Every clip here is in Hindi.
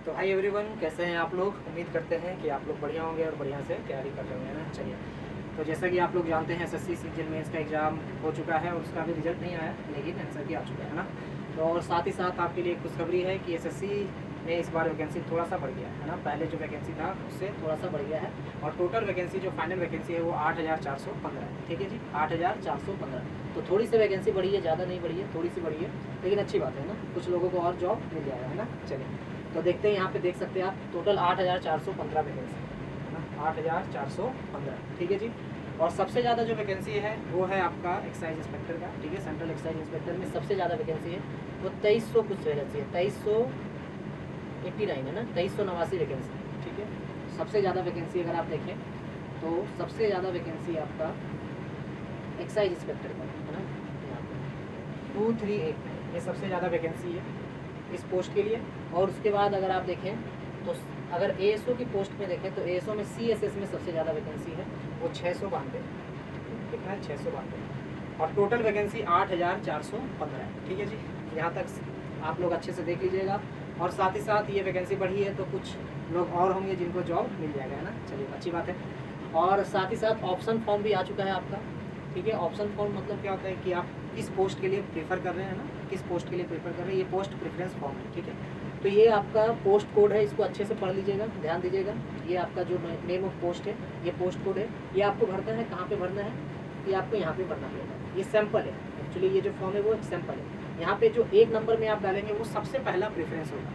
तो हाय एवरीवन, कैसे हैं आप लोग। उम्मीद करते हैं कि आप लोग बढ़िया होंगे और बढ़िया से तैयारी कर रहे हैं ना। चलिए, तो जैसा कि आप लोग जानते हैं एसएससी सीजीएल मेंस का एग्ज़ाम हो चुका है और उसका अभी रिजल्ट नहीं आया, लेकिन आंसर भी आ चुका है ना। तो और साथ ही साथ आपके लिए खुशखबरी है कि एसएससी में इस बार वैकेंसी थोड़ा सा बढ़ गया है ना। पहले जो वैकेंसी था उससे थोड़ा सा बढ़ गया है और टोटल वैकेंसी जो फाइनल वैकेंसी है वो 8,415 है। ठीक है जी, 8,415। तो थोड़ी सी वैकेंसी बढ़ी है, ज़्यादा नहीं बढ़ी है, थोड़ी सी बढ़ी है, लेकिन अच्छी बात है ना। कुछ लोगों को और जॉब मिल जाएगा है ना। चलिए, तो देखते हैं, यहाँ पे देख सकते हैं आप टोटल 8,415 वैकेंसी है ना, 8,415। ठीक है जी। और सबसे ज़्यादा जो वैकेंसी है वो है आपका एक्साइज इंस्पेक्टर का। ठीक है, सेंट्रल एक्साइज इंस्पेक्टर में सबसे ज़्यादा वैकेंसी है, वो 2300 कुछ वैकेंसी है, 2389 है ना, 2389 वैकेंसी। ठीक है, सबसे ज़्यादा वैकेंसी अगर आप देखें तो सबसे ज़्यादा वैकेंसी आपका एक्साइज इंस्पेक्टर का है ना, यहाँ पर 238 ये सबसे ज़्यादा वैकेंसी है इस पोस्ट के लिए। और उसके बाद अगर आप देखें तो अगर एएसओ की पोस्ट में देखें तो एएसओ में सीएसएस में सबसे ज़्यादा वैकेंसी है, वो 692 कितना है, 692। और टोटल वैकेंसी 8,415 है। ठीक है जी, यहाँ तक आप लोग अच्छे से देख लीजिएगा। और साथ ही साथ ये वैकेंसी बढ़ी है तो कुछ लोग और होंगे जिनको जॉब मिल जाएगा है ना। चलिए, अच्छी बात है। और साथ ही साथ ऑप्शन फॉर्म भी आ चुका है आपका। ठीक है, ऑप्शन फॉर्म मतलब क्या होता है कि आप किस पोस्ट के लिए प्रेफर कर रहे हैं ना, किस पोस्ट के लिए प्रेफर कर रहे हैं, ये पोस्ट प्रेफरेंस फॉर्म है। ठीक है, तो ये आपका पोस्ट कोड है, इसको अच्छे से पढ़ लीजिएगा, ध्यान दीजिएगा। ये आपका जो नेम ऑफ पोस्ट है, ये पोस्ट कोड है, ये आपको भरना है। कहाँ पे भरना है, ये आपको यहाँ पे भरना पड़ेगा। ये सैंपल है, एक्चुअली ये जो फॉर्म है वो एक सैंपल है। यहाँ पे जो 1 नंबर में आप डालेंगे वो सबसे पहला प्रेफरेंस होगा।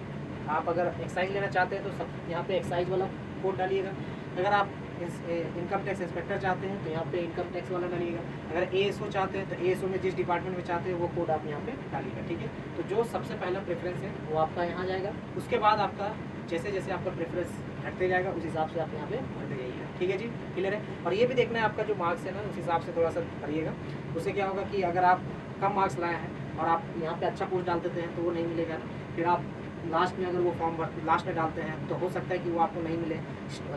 आप अगर एक्साइज लेना चाहते हैं तो सब यहाँ पे एक्साइज वाला कोड डालिएगा। अगर आप इनकम टैक्स इंस्पेक्टर चाहते हैं तो यहाँ पे इनकम टैक्स वाला डालिएगा। अगर एएसओ चाहते हैं तो एएसओ में जिस डिपार्टमेंट में चाहते हैं वो कोड आप यहाँ पे डालिएगा। ठीक है, तो जो सबसे पहला प्रेफरेंस है वो आपका यहाँ जाएगा। उसके बाद आपका जैसे जैसे आपका प्रेफरेंस घटते जाएगा उस हिसाब से आप यहाँ पे भरते जाइएगा। ठीक है जी, क्लियर है। और ये भी देखना है आपका जो मार्क्स है ना, उस हिसाब से थोड़ा सा भरिएगा। उससे क्या होगा कि अगर आप कम मार्क्स लाए हैं और आप यहाँ पे अच्छा पोस्ट डाल देते हैं तो वो नहीं मिलेगा ना। फिर आप लास्ट में अगर वो फॉर्म लास्ट में डालते हैं तो हो सकता है कि वो आपको नहीं मिले,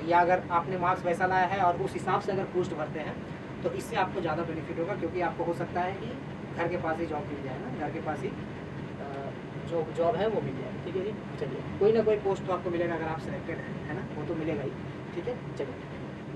या अगर आपने मार्क्स वैसा लाया है और उस हिसाब से अगर पोस्ट भरते हैं तो इससे आपको ज़्यादा बेनिफिट होगा, क्योंकि आपको हो सकता है कि घर के पास ही जॉब मिल जाए ना, घर के पास ही जो जॉब है वो मिल जाए। ठीक है जी, चलिए, कोई ना कोई पोस्ट तो आपको मिलेगा अगर आप सिलेक्टेड है ना, वो तो मिलेगा ही। ठीक है, चलिए,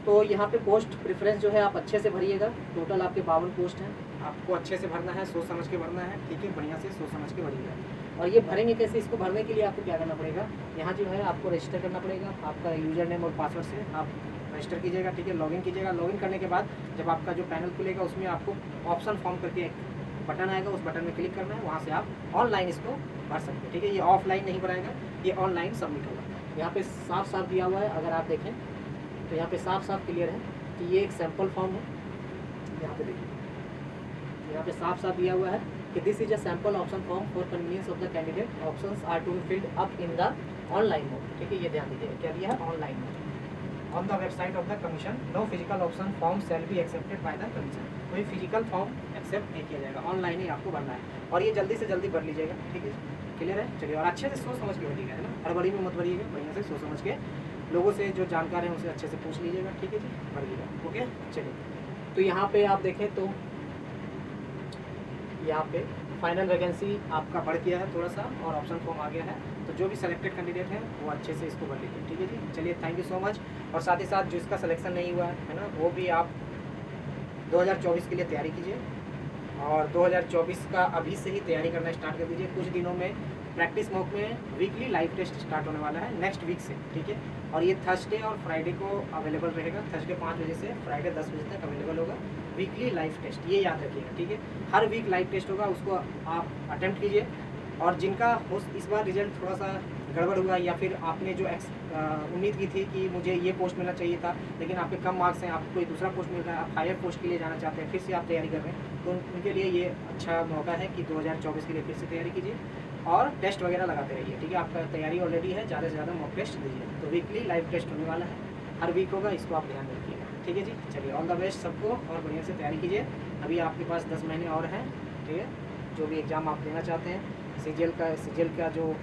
तो यहाँ पे पोस्ट प्रेफरेंस जो है आप अच्छे से भरिएगा। टोटल आपके 52 पोस्ट हैं, आपको अच्छे से भरना है, सोच समझ के भरना है। ठीक है, बढ़िया से सोच समझ के भरिएगा। और ये भरेंगे कैसे, इसको भरने के लिए आपको क्या करना पड़ेगा, यहाँ जो है आपको रजिस्टर करना पड़ेगा। आपका यूज़र नेम और पासवर्ड से आप रजिस्टर कीजिएगा। ठीक है, लॉगिन कीजिएगा। लॉगिन करने के बाद जब आपका जो पैनल खुलेगा उसमें आपको ऑप्शन फॉर्म करके एक बटन आएगा, उस बटन में क्लिक करना है, वहाँ से आप ऑनलाइन इसको भर सकते हैं। ठीक है, ये ऑफलाइन नहीं भराएगा, ये ऑनलाइन सबमिट होगा। यहाँ पे साफ साफ दिया हुआ है, अगर आप देखें तो यहाँ पे साफ साफ क्लियर है कि ये एक सैम्पल फॉर्म है। यहाँ पे देखिए, यहाँ पे साफ साफ दिया हुआ है कि this is a sample option form for convenience of the candidate, options are to be filled up in the online mode. ठीक है, ये ध्यान दीजिएगा, क्या दिया है, online mode on the website of the commission. No physical option form shall be accepted by the commission. कोई फिजिकल फॉर्म एक्सेप्ट नहीं किया जाएगा, ऑनलाइन ही आपको भरना है। और ये जल्दी से जल्दी भर लीजिएगा। ठीक है, क्लियर है। चलिए, और अच्छे से सोच समझ के भरिएगा है ना, हड़बड़ी में मत भरिएगा, बढ़िया से सोच समझ के लोगों से जो जानकार हैं उनसे अच्छे से पूछ लीजिएगा। ठीक है जी, भरिएगा। ओके, चलिए, तो यहाँ पे आप देखें तो यहाँ पे फाइनल वैकेंसी आपका बढ़ गया है थोड़ा सा और ऑप्शन फॉर्म आ गया है। तो जो भी सेलेक्टेड कैंडिडेट है वो अच्छे से इसको भर लीजिए। ठीक है जी, चलिए, थैंक यू सो मच। और साथ ही साथ जिसका सिलेक्शन नहीं हुआ है ना, वो भी आप 2024 के लिए तैयारी कीजिए। और 2024 का अभी से ही तैयारी करना स्टार्ट कर दीजिए। कुछ दिनों में प्रैक्टिस मॉक में वीकली लाइव टेस्ट स्टार्ट होने वाला है नेक्स्ट वीक से। ठीक है, और ये थर्सडे और फ्राइडे को अवेलेबल रहेगा। थर्सडे 5 बजे से फ्राइडे 10 बजे तक अवेलेबल होगा वीकली लाइव टेस्ट, ये याद रखिएगा। ठीक है, हर वीक लाइव टेस्ट होगा, उसको आप अटेम्प्ट कीजिए। और जिनका हो इस बार रिजल्ट थोड़ा सा गड़बड़ हुआ, या फिर आपने जो उम्मीद की थी कि मुझे ये पोस्ट मिलना चाहिए था लेकिन आपके कम मार्क्स हैं, आपको कोई दूसरा पोस्ट मिल रहा है, आप हायर पोस्ट के लिए जाना चाहते हैं, फिर से आप तैयारी कर रहे हैं, तो उनके लिए ये अच्छा मौका है कि 2024 के लिए फिर से तैयारी कीजिए और टेस्ट वगैरह लगाते रहिए। ठीक है, आपका तैयारी ऑलरेडी है, ज़्यादा से ज़्यादा मॉक टेस्ट दीजिए। तो वीकली लाइव टेस्ट होने वाला है, हर वीक होगा, इसको आप ध्यान रखिएगा। ठीक है जी, चलिए, ऑल द बेस्ट सबको और बढ़िया से तैयारी कीजिए। अभी आपके पास 10 महीने और हैं। ठीक है, जो भी एग्ज़ाम आप देना चाहते हैं, सीजीएल का जो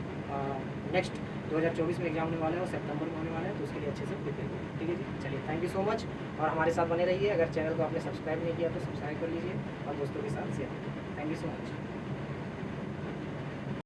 नेक्स्ट 2024 में एग्जाम होने वाला है वो सितंबर में होने वाला है, तो उसके लिए अच्छे से प्रिपेयर कीजिए। ठीक है जी, चलिए, थैंक यू सो मच। और हमारे साथ बने रहिए। अगर चैनल को आपने सब्सक्राइब नहीं किया तो सब्सक्राइब कर लीजिए और दोस्तों के साथ शेयर कीजिए। Thank you so much.